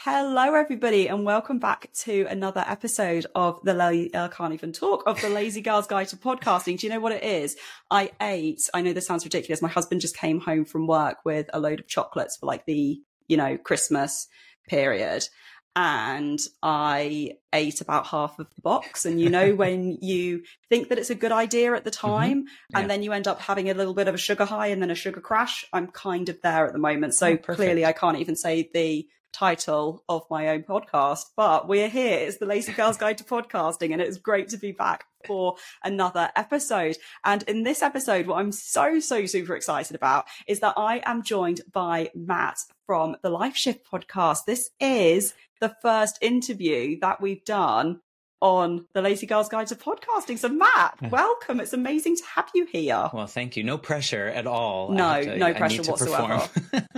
Hello, everybody, and welcome back to another episode of the Lazy Girl's Guide to Podcasting. Do you know what it is? I know this sounds ridiculous. My husband just came home from work with a load of chocolates for like the, Christmas period. And I ate about half of the box. And when you think that it's a good idea at the time, and then you end up having a little bit of a sugar high and then a sugar crash, I'm kind of there at the moment. So clearly I can't even say the title of my own podcast, but we're here. It's the Lazy Girl's Guide to Podcasting, and it's great to be back for another episode. And in this episode, what I'm so super excited about is that I am joined by Matt from the Life Shift podcast. This is the first interview that we've done on the Lazy Girl's Guide to Podcasting. So Matt, welcome. It's amazing to have you here. Well, thank you. No pressure at all. No pressure whatsoever.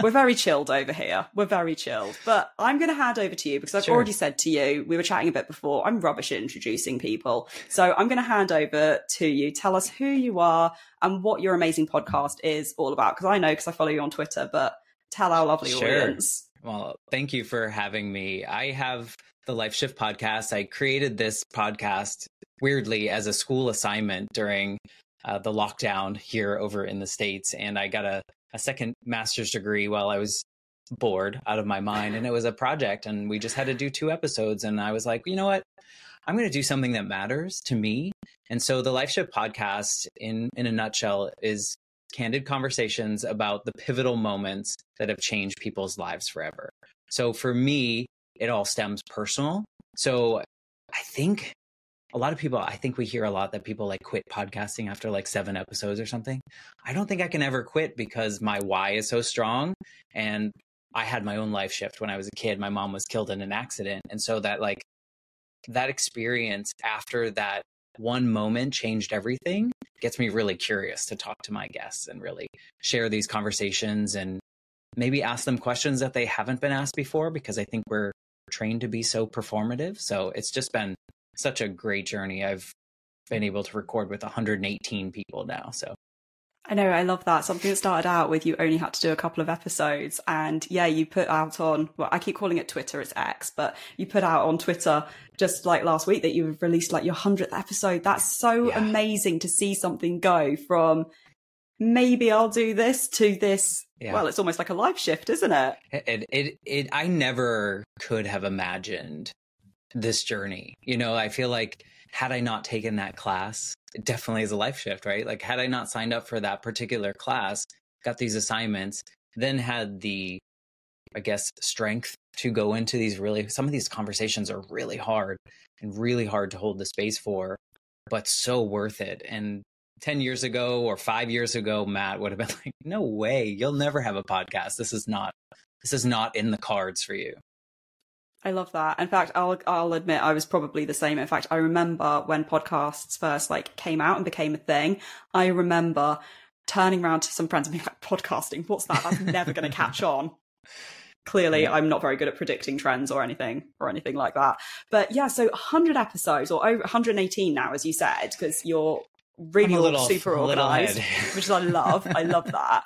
We're very chilled over here. We're very chilled. But I'm going to hand over to you because I've already said to you, we were chatting a bit before, I'm rubbish at introducing people. So I'm going to hand over to you. Tell us who you are and what your amazing podcast is all about. Because I know, because I follow you on Twitter, but tell our lovely audience. Well, thank you for having me. I have the Life Shift podcast. I created this podcast weirdly as a school assignment during the lockdown here over in the States. And I got a second master's degree while I was bored out of my mind. And it was a project and we just had to do 2 episodes. And I was like, you know what? I'm going to do something that matters to me. And so the Life Shift podcast in a nutshell is candid conversations about the pivotal moments that have changed people's lives forever. So for me, it all stems personal. So I think a lot of people, we hear a lot that people like quit podcasting after like 7 episodes or something. I don't think I can ever quit because my why is so strong. And I had my own life shift when I was a kid. My mom was killed in an accident. And so that experience after that one moment changed everything gets me really curious to talk to my guests and really share these conversations and maybe ask them questions that they haven't been asked before, because I think we're trained to be so performative. So it's just been such a great journey. I've been able to record with 118 people now. So I know, I love that. Something that started out with you only had to do a couple of episodes, and you put out on, well, I keep calling it Twitter, it's X, but you put out on Twitter just like last week that you've released like your 100th episode. That's so amazing to see something go from maybe I'll do this to this. Well, it's almost like a life shift, isn't it? I never could have imagined this journey. I feel like had I not taken that class, it definitely is a life shift, right? Like had I not signed up for that particular class, got these assignments, then had the, strength to go into some of these conversations are really hard and really hard to hold the space for, but so worth it. And 10 years ago or 5 years ago, Matt would have been like, no way, you'll never have a podcast. This is not in the cards for you. I love that. In fact, I'll admit I was probably the same. In fact, I remember when podcasts first came out and became a thing, I remember turning around to some friends and being like, podcasting, what's that? That's never going to catch on. Clearly, I'm not very good at predicting trends or anything like that. But so 100 episodes or over 118 now, as you said, because you're really super organized, which I love. I love that.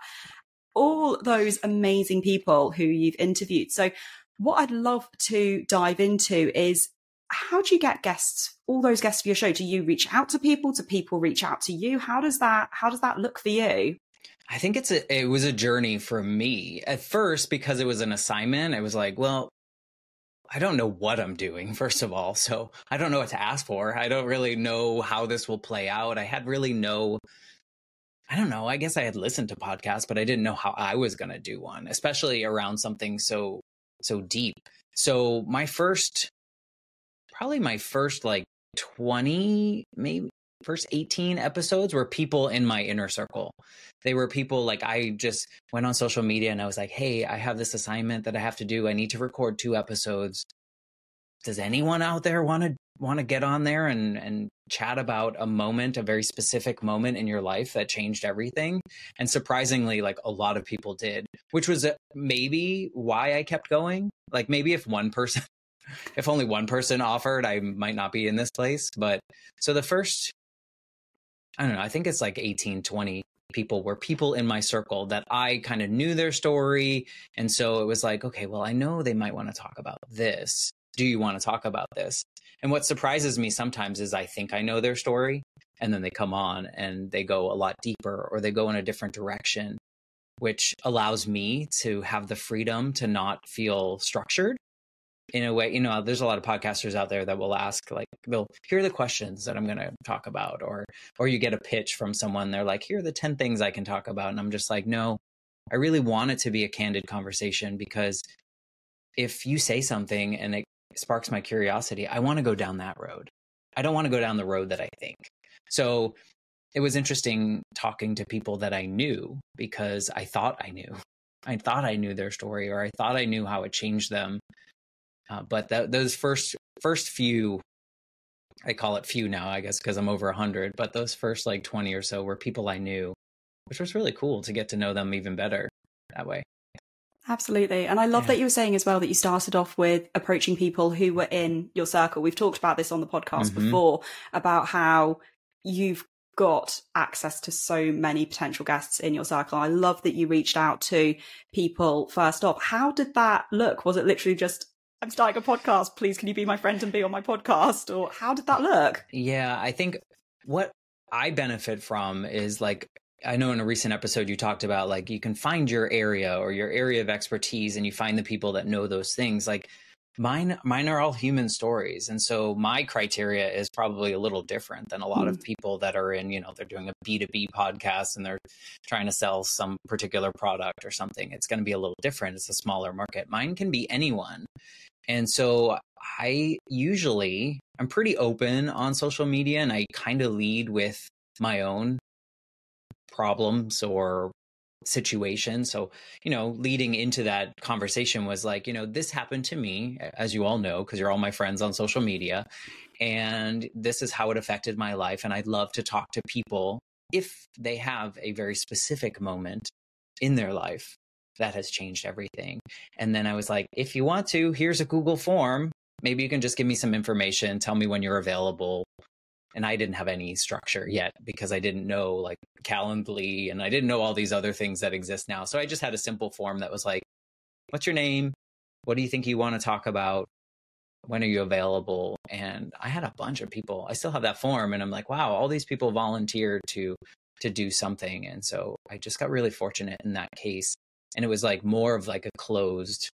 All those amazing people who you've interviewed. So what I'd love to dive into is, how do you get guests, all those guests for your show? Do you reach out to people? Do people reach out to you? How does that look for you? I think it was a journey for me at first, because it was an assignment. I was like, well, I don't know what I'm doing, first of all. So I don't know what to ask for. I don't really know how this will play out. I had really I don't know. I guess I had listened to podcasts, but I didn't know how I was going to do one, especially around something so deep. So my first 20, maybe first 18 episodes were people in my inner circle. They were people I just went on social media and I was like, hey, I have this assignment that I have to do. I need to record 2 episodes. Does anyone out there want to get on there and chat about a very specific moment in your life that changed everything? And surprisingly, a lot of people did, which was maybe why I kept going. Maybe if only one person offered, I might not be in this place. But so the first, I don't know, I think it's 18, 20 people were people in my circle that I kind of knew their story. And so it was like, okay, well, I know they might want to talk about this. Do you want to talk about this? And what surprises me sometimes is I think I know their story, and then they come on and they go a lot deeper, or they go in a different direction, which allows me to have the freedom to not feel structured in a way. There's a lot of podcasters out there that will ask, like, they'll hear the questions that I'm going to talk about, or you get a pitch from someone. They're like, here are the 10 things I can talk about. And I'm just like, no, I really want it to be a candid conversation, because if you say something and it sparks my curiosity, I want to go down that road. I don't want to go down the road that I think. So it was interesting talking to people that I knew, because I thought I knew. I thought I knew their story, or I thought I knew how it changed them. But those first few, I call it few now, I guess, because I'm over 100. But those first like 20 or so were people I knew, which was really cool to get to know them even better that way. Absolutely. And I love that you were saying as well that you started off with approaching people who were in your circle. We've talked about this on the podcast before, about how you've got access to so many potential guests in your circle. I love that you reached out to people first off. How did that look? Was it literally just, I'm starting a podcast, please can you be my friend and be on my podcast? Or how did that look? Yeah, I think what I benefit from is, like, I know in a recent episode you talked about, like, you can find your area or your area of expertise, and you find the people that know those things. Like mine are all human stories. And so my criteria is probably a little different than a lot of people that are in, they're doing a B2B podcast and they're trying to sell some particular product or something. It's going to be a little different. It's a smaller market. Mine can be anyone. And so I'm pretty open on social media, and I kind of lead with my own problems or situations. So, leading into that conversation was like, this happened to me, as you all know, because you're all my friends on social media, and this is how it affected my life. And I'd love to talk to people if they have a very specific moment in their life that has changed everything. And then I was like, if you want to, here's a Google form. Maybe you can just give me some information, tell me when you're available. And I didn't have any structure yet, because I didn't know like Calendly, and I didn't know all these other things that exist now. So I just had a simple form that was like, what's your name? What do you think you want to talk about? When are you available? And I had a bunch of people. I still have that form, and I'm like, wow, all these people volunteered to do something. And so I just got really fortunate in that case. And it was like more of like a closed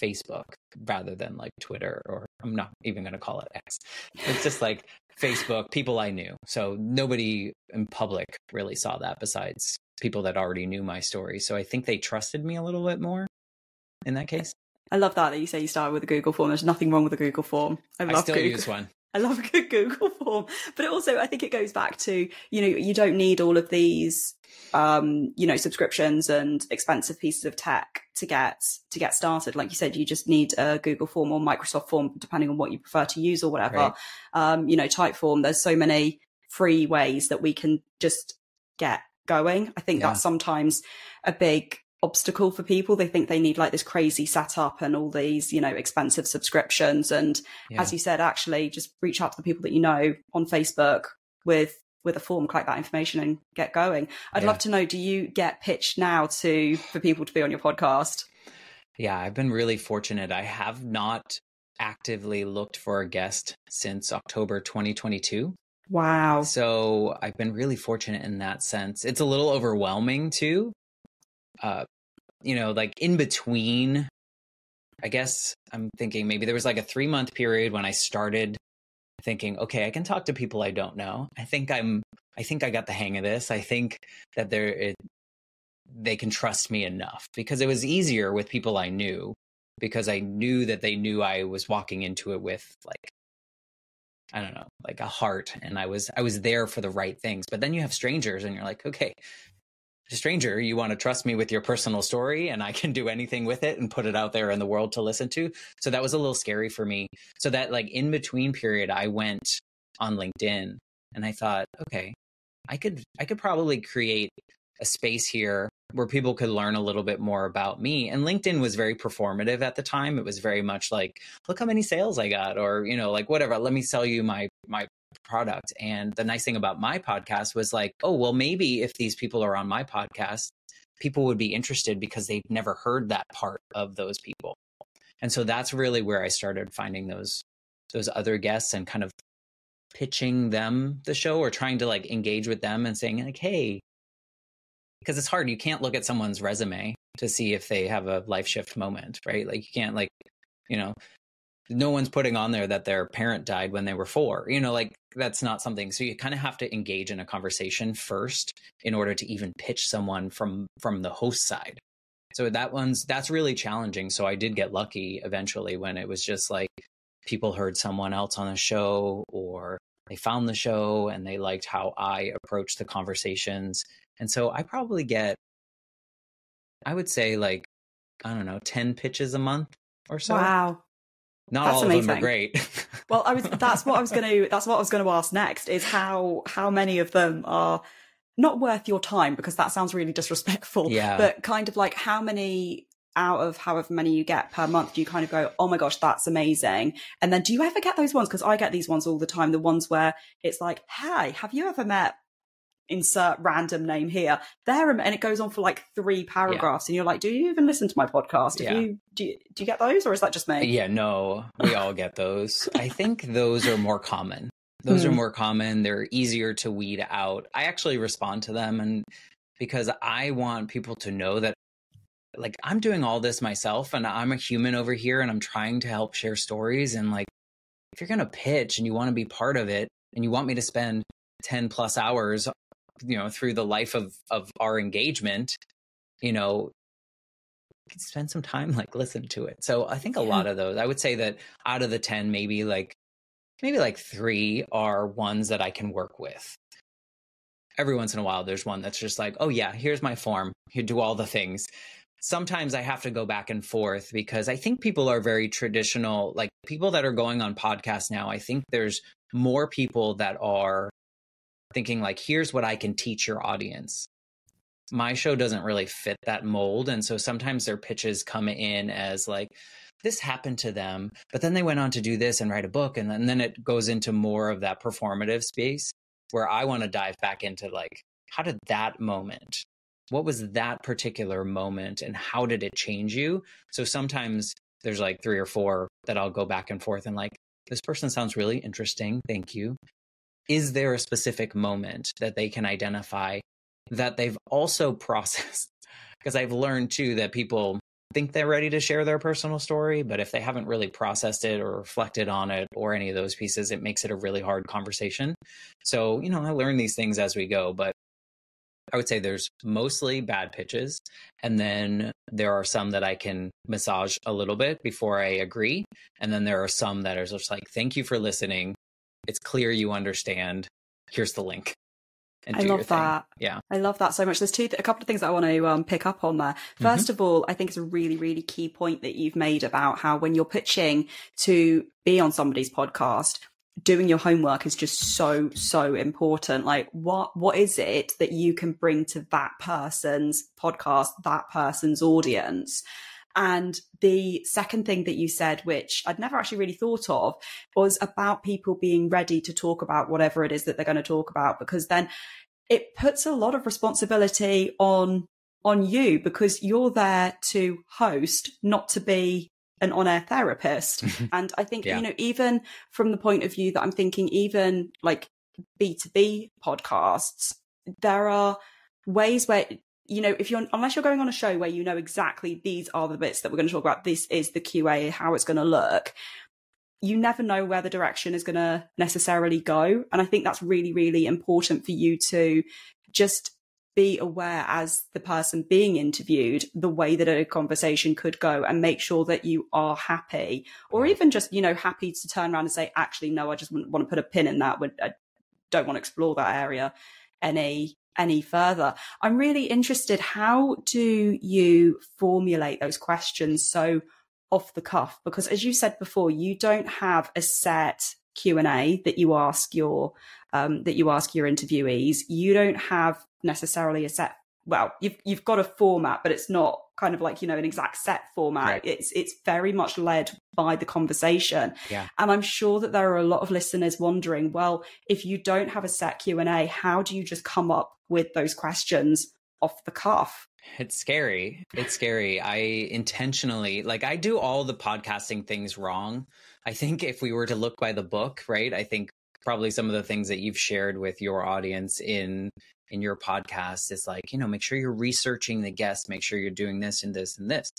Facebook rather than like Twitter, or I'm not even going to call it X. It's just like Facebook, people I knew. So nobody in public really saw that besides people that already knew my story. So I think they trusted me a little bit more in that case. I love that you say you started with a Google form. There's nothing wrong with a Google form. I still use one. I love a good Google form, but also I think it goes back to, you don't need all of these, subscriptions and expensive pieces of tech to get started. Like you said, you just need a Google form or Microsoft form, depending on what you prefer to use or whatever. Right. Typeform, there's so many free ways that we can just get going. I think that's sometimes a big obstacle for people. They think they need like this crazy setup and all these, expensive subscriptions. And as you said, actually just reach out to the people that you know on Facebook with a form, collect that information and get going. I'd love to know, do you get pitched now for people to be on your podcast? Yeah, I've been really fortunate. I have not actively looked for a guest since October 2022. Wow. So I've been really fortunate in that sense. It's a little overwhelming too. Like in between, I guess I'm thinking maybe there was like a 3-month period when I started thinking, okay, I can talk to people I don't know. I think I got the hang of this. I think that they can trust me enough, because it was easier with people I knew, because I knew that they knew I was walking into it with like, I don't know, like a heart, and I was there for the right things. But then you have strangers and you're like, okay, stranger, you want to trust me with your personal story, and I can do anything with it and put it out there in the world to listen to. So that was a little scary for me. So that like in between period, I went on LinkedIn and I thought, okay, I could probably create a space here where people could learn a little bit more about me. And LinkedIn was very performative at the time. It was very much like, look how many sales I got, or, you know, like whatever, let me sell you my product. And the nice thing about my podcast was like, oh, well, maybe if these people are on my podcast, people would be interested because they've never heard that part of those people. And so that's really where I started finding those other guests and kind of pitching them the show, or trying to like engage with them and saying like, hey, because it's hard. You can't look at someone's resume to see if they have a life shift moment, right? Like you can't, like, you know, no one's putting on there that their parent died when they were 4, you know, like that's not something. So you kind of have to engage in a conversation first in order to even pitch someone from the host side. So that's really challenging. So I did get lucky eventually when it was just like people heard someone else on a show, or they found the show and they liked how I approached the conversations. And so I probably get, I would say like, I don't know, 10 pitches a month or so. Wow. Not that's all amazing. of them are great. Well, that's what I was going to ask next, is how many of them are not worth your time, because that sounds really disrespectful. Yeah. But kind of like, how many out of however many you get per month do you kind of go, oh my gosh, that's amazing? And then do you ever get those ones? Because I get these ones all the time, the ones where it's like, hey, have you ever met insert random name here, there, and it goes on for like 3 paragraphs, and you're like, do you even listen to my podcast? Do you get those, or is that just me? Yeah, no, we all get those. I think those are more common. Those are more common. They're easier to weed out. I actually respond to them, and because I want people to know that, like, I'm doing all this myself, and I'm a human over here, and I'm trying to help share stories. And like, if you're going to pitch and you want to be part of it, and you want me to spend 10 plus hours, you know, through the life of our engagement, you know, spend some time, like, listen to it. So I think a lot of those, I would say that out of the 10, maybe like 3 are ones that I can work with. Every once in a while, there's one that's just like, oh yeah, here's my form. You do all the things. Sometimes I have to go back and forth, because I think people are very traditional, like people that are going on podcasts now. I think there's more people that are thinking like, here's what I can teach your audience. My show doesn't really fit that mold. And so sometimes their pitches come in as like, this happened to them, but then they went on to do this and write a book. And then it goes into more of that performative space, where I want to dive back into like, how did that moment, what was that particular moment, and how did it change you? So sometimes there's like 3 or 4 that I'll go back and forth and like, this person sounds really interesting. Thank you. Is there a specific moment that they can identify that they've also processed? Because I've learned too that people think they're ready to share their personal story, but if they haven't really processed it or reflected on it or any of those pieces, it makes it a really hard conversation. So, you know, I learn these things as we go, but I would say there's mostly bad pitches. And then there are some that I can massage a little bit before I agree. And then there are some that are just like, thank you for listening. It's clear you understand. Here's the link. I love that. Yeah. I love that so much. There's a couple of things that I want to pick up on there. First of all, I think it's a really, really key point that you've made about how when you're pitching to be on somebody's podcast, doing your homework is just so, so important. Like, what is it that you can bring to that person's podcast, that person's audience? And the second thing that you said, which I'd never actually really thought of, was about people being ready to talk about whatever it is that they're going to talk about, because then it puts a lot of responsibility on you, because you're there to host, not to be an on-air therapist. And I think, you know, even from the point of view that I'm thinking, even like B2B podcasts, there are ways where, you know, unless you're going on a show where you know exactly these are the bits that we're going to talk about, this is the QA, how it's going to look, you never know where the direction is going to necessarily go. And I think that's really, really important for you to just be aware, as the person being interviewed, the way that a conversation could go, and make sure that you are happy, or even just, you know, happy to turn around and say, actually, no, I just want to put a pin in that. I don't want to explore that area any further. I'm really interested, how do you formulate those questions so off the cuff? Because as you said before, you don't have a set Q&A that you ask your interviewees. You don't have necessarily a set well, you've got a format, but it's not kind of like, an exact set format. Right. It's very much led by the conversation. Yeah. And I'm sure that there are a lot of listeners wondering, well, if you don't have a set Q&A, how do you just come up with those questions off the cuff? It's scary. It's scary. I intentionally, I do all the podcasting things wrong. I think if we were to look by the book, right, I think probably some of the things that you've shared with your audience in your podcast is make sure you're researching the guest, make sure you're doing this and this and this.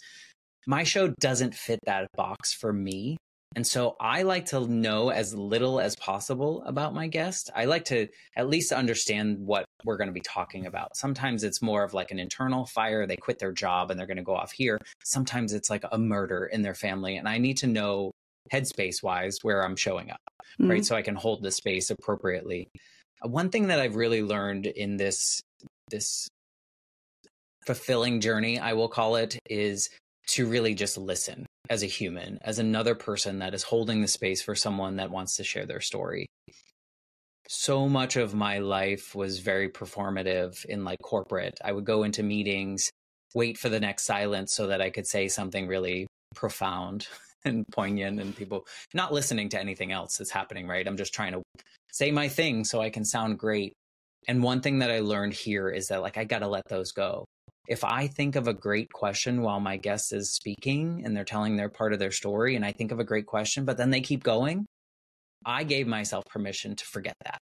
My show doesn't fit that box for me. And so I like to know as little as possible about my guest. I like to at least understand what we're going to be talking about. Sometimes it's more of an internal fire. They quit their job and they're going to go off here. Sometimes it's like a murder in their family. And I need to know headspace wise where I'm showing up, right? So I can hold the space appropriately. One thing that I've really learned in this fulfilling journey, I will call it, is to really just listen as a human, as another person that is holding the space for someone that wants to share their story. So much of my life was very performative in corporate. I would go into meetings, wait for the next silence so that I could say something really profound and poignant, and people not listening to anything else that's happening, right? I'm just trying to say my thing so I can sound great. And one thing that I learned here is that I got to let those go. If I think of a great question while my guest is speaking and they're telling their part of their story, and I think of a great question, but then they keep going, I gave myself permission to forget that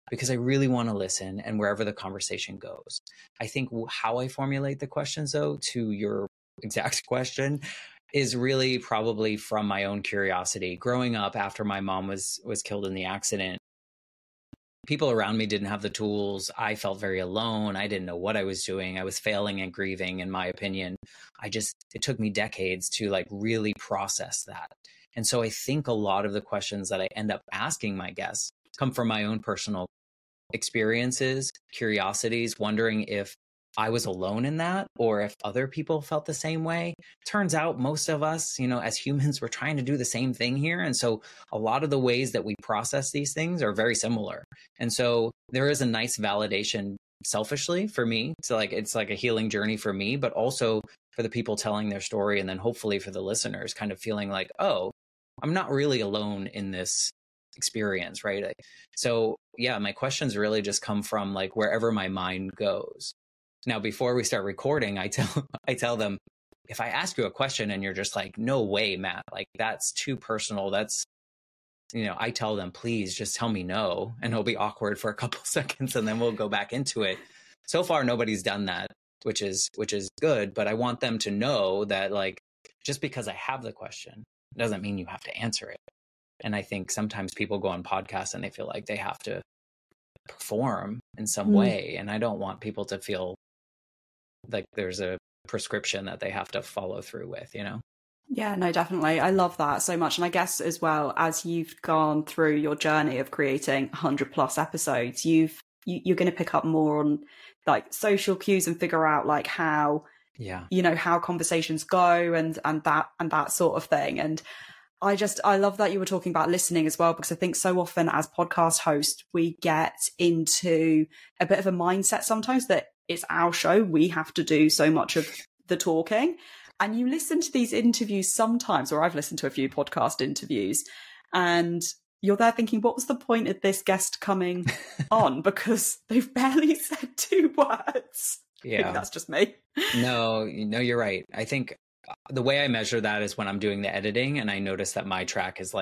because I really want to listen and wherever the conversation goes. I think how I formulate the questions, though, to your exact question, is really probably from my own curiosity. Growing up after my mom was killed in the accident, people around me didn't have the tools. I felt very alone. I didn't know what I was doing. I was failing and grieving, in my opinion. It took me decades to really process that. And so I think a lot of the questions that I end up asking my guests come from my own personal experiences, curiosities, wondering if I was alone in that or if other people felt the same way. Turns out most of us, as humans, we're trying to do the same thing here. And so a lot of the ways that we process these things are very similar. And so there is a nice validation selfishly for me to it's a healing journey for me, but also for the people telling their story. And then hopefully for the listeners kind of feeling oh, I'm not really alone in this experience, right? So yeah, my questions really just come from wherever my mind goes. Now, before we start recording, I tell them, if I ask you a question and you're just no way, Matt, that's too personal. That's, I tell them, please just tell me no. And it'll be awkward for a couple seconds and then we'll go back into it. So far, nobody's done that, which is good. But I want them to know that just because I have the question doesn't mean you have to answer it. And I think sometimes people go on podcasts and they feel like they have to perform in some way. And I don't want people to feel like there's a prescription that they have to follow through with, Yeah, no, definitely. I love that so much. And I guess as well, as you've gone through your journey of creating 100+ episodes, you're going to pick up more on social cues and figure out how, how conversations go and that sort of thing. And I love that you were talking about listening as well, because I think so often as podcast hosts, we get into a bit of a mindset sometimes that it's our show. We have to do so much of the talking. And you listen to these interviews sometimes, or I've listened to a few podcast interviews, and you're there thinking, what was the point of this guest coming on? Because they've barely said 2 words. Yeah. Maybe that's just me. No, you're right. I think the way I measure that is when I'm doing the editing and I notice that my track is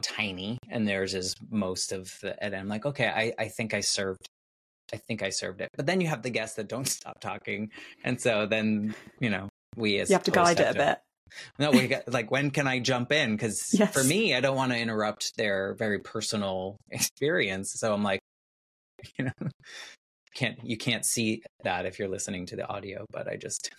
tiny and theirs is most of the edit. I'm okay, I think I served it. But then you have the guests that don't stop talking. And so then, you have to guide it a bit. No, we got when can I jump in? Because for me, I don't want to interrupt their very personal experience. So I'm you can't see that if you're listening to the audio, but I just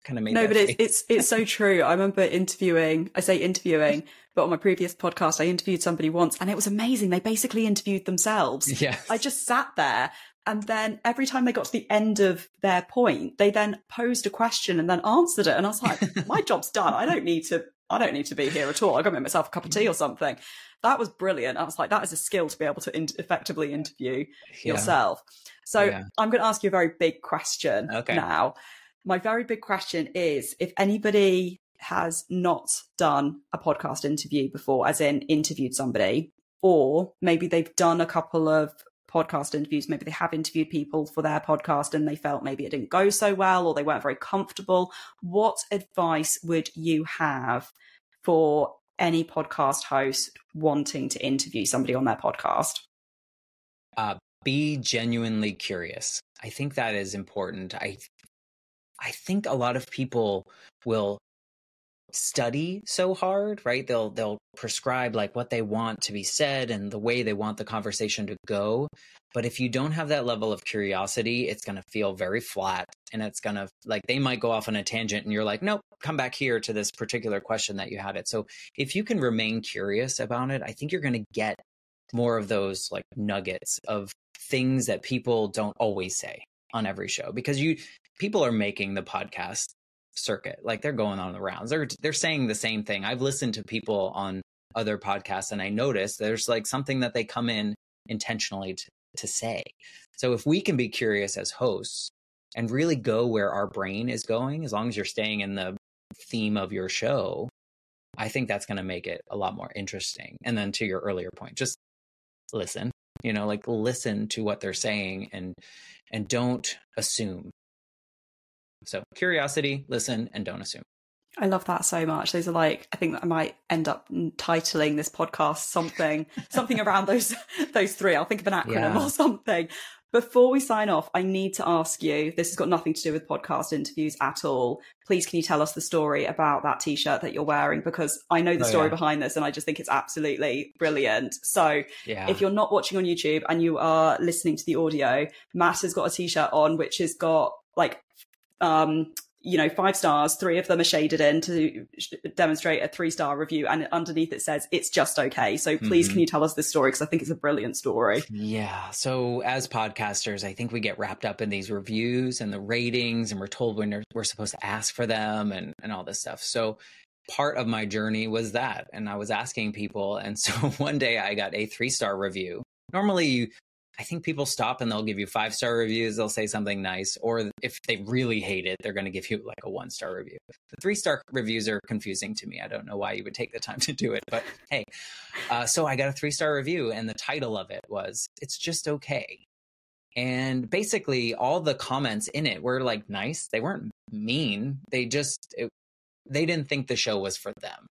kind of made no, but it's so true. I remember interviewing, but on my previous podcast, I interviewed somebody once and it was amazing. They basically interviewed themselves. Yes. I just sat there. And then every time they got to the end of their point, they then posed a question and then answered it. And I was like, my job's done. I don't need to I don't need to be here at all. I got to make myself a cup of tea or something. That was brilliant. I was like, that is a skill to be able to effectively interview yourself. So I'm going to ask you a very big question now. My very big question is, if anybody has not done a podcast interview before, as in interviewed somebody, or maybe they've done a couple of podcast interviews, maybe they have interviewed people for their podcast and they felt maybe it didn't go so well or they weren't very comfortable, what advice would you have for any podcast host wanting to interview somebody on their podcast? Be genuinely curious. I think that is important. I think a lot of people will study so hard, right? They'll prescribe like what they want to be said and the way they want the conversation to go. But if you don't have that level of curiosity, it's going to feel very flat, and it's going to, like, they might go off on a tangent and you're like, nope, come back here to this particular question that you had it. So if you can remain curious about it, I think you're going to get more of those like nuggets of things that people don't always say on every show, because people are making the podcast circuit, like they're going on the rounds, they're saying the same thing. I've listened to people on other podcasts and I notice there's like something that they come in intentionally to say. So if we can be curious as hosts and really go where our brain is going, as long as you're staying in the theme of your show, I think that's going to make it a lot more interesting. And then to your earlier point, just listen, like listen to what they're saying and don't assume. So curiosity, listen, and don't assume. I love that so much. Those are like, I think that I might end up titling this podcast something around those three. I'll think of an acronym or something. Before we sign off, I need to ask you, this has got nothing to do with podcast interviews at all. Please, can you tell us the story about that t-shirt that you're wearing? Because I know the story behind this and I just think it's absolutely brilliant. So if you're not watching on YouTube and you are listening to the audio, Matt has got a t-shirt on, which has got like, 5 stars, 3 of them are shaded in to demonstrate a 3-star review. And underneath it says, it's just okay. So please, can you tell us this story? Because I think it's a brilliant story. Yeah. So as podcasters, I think we get wrapped up in these reviews and the ratings, and we're told when we're supposed to ask for them and all this stuff. So part of my journey was that. And I was asking people. And so one day I got a 3-star review. Normally, I think people stop and they'll give you 5-star reviews. They'll say something nice. Or if they really hate it, they're going to give you like a 1-star review. The 3-star reviews are confusing to me. I don't know why you would take the time to do it, but hey. So I got a 3-star review and the title of it was, "It's Just Okay." And basically all the comments in it were like nice. They weren't mean. They didn't think the show was for them.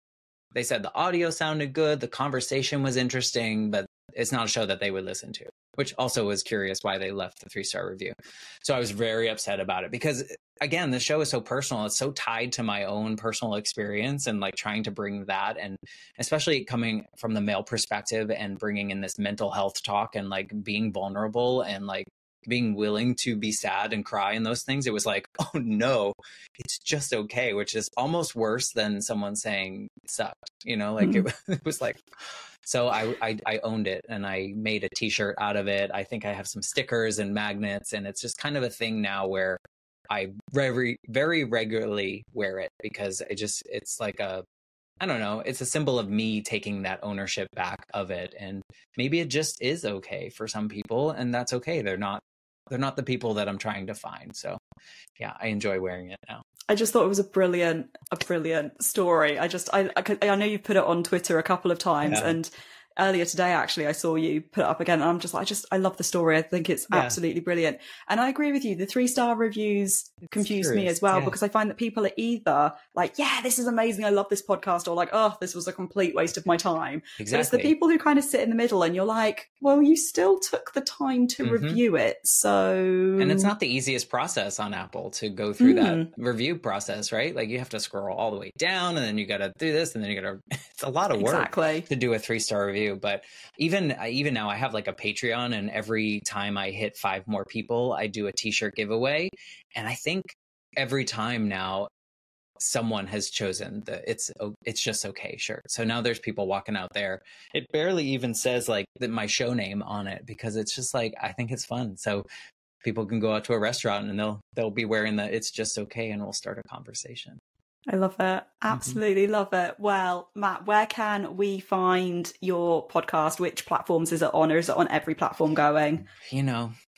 They said the audio sounded good. The conversation was interesting, but it's not a show that they would listen to, which also was curious why they left the 3-star review. So I was very upset about it because, again, the show is so personal. It's so tied to my own personal experience and like trying to bring that, and especially coming from the male perspective and bringing in this mental health talk and like being vulnerable and like being willing to be sad and cry and those things. It was like, oh no, it's just okay, which is almost worse than someone saying it sucked, like it was like, so I owned it and I made a t-shirt out of it. I think I have some stickers and magnets, and it's just kind of a thing now where I very, very regularly wear it because it's like I don't know, it's a symbol of me taking that ownership back of it. And maybe it just is okay for some people, and that's okay. They're not the people that I'm trying to find. So yeah, I enjoy wearing it now. I just thought it was a brilliant story. I know you've put it on Twitter a couple of times, and earlier today, actually, I saw you put it up again, and I love the story. I think it's absolutely brilliant. And I agree with you. The 3-star reviews confuse me as well, because I find that people are either like, yeah, this is amazing, I love this podcast, or like, oh, this was a complete waste of my time. Exactly. But it's the people who kind of sit in the middle and you're like, well, you still took the time to review it. So, and it's not the easiest process on Apple to go through that review process, right? Like you have to scroll all the way down, and then you got to do this, and then you got to, it's a lot of work to do a 3-star review. But even now I have like a Patreon, and every time I hit 5 more people, I do a t-shirt giveaway. And I think every time now someone has chosen the it's just okay shirt. So now there's people walking out there. It barely even says like my show name on it, because it's just like, I think it's fun. So people can go out to a restaurant and they'll be wearing the "It's Just Okay," and we'll start a conversation. I love it. Absolutely love it. Well, Matt, where can we find your podcast? Which platforms is it on, or is it on every platform going?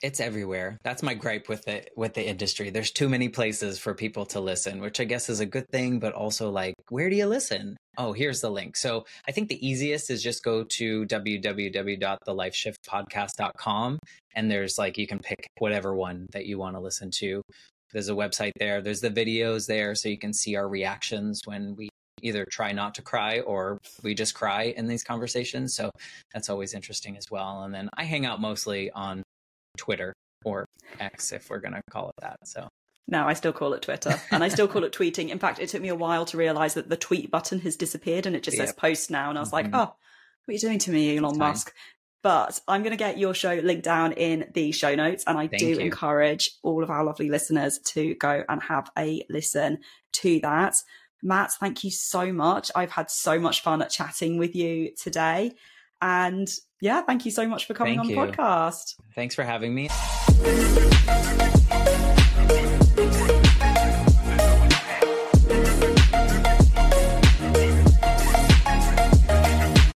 It's everywhere. That's my gripe with the industry. There's too many places for people to listen, which I guess is a good thing, but also like, where do you listen? Oh, here's the link. So I think the easiest is just go to www.thelifeshiftpodcast.com. And there's you can pick whatever one that you want to listen to. There's a website there. There's the videos there, so you can see our reactions when we either try not to cry or we just cry in these conversations. So that's always interesting as well. And then I hang out mostly on Twitter, or X, if we're going to call it that. So no, I still call it Twitter, and I still call it tweeting. In fact, it took me a while to realize that the tweet button has disappeared and it just says post now. And I was like, oh, what are you doing to me, Elon Musk? But I'm going to get your show linked down in the show notes. And I do encourage all of our lovely listeners to go and have a listen to that. Matt, thank you so much. I've had so much fun at chatting with you today. And yeah, thank you so much for coming on the podcast. Thanks for having me.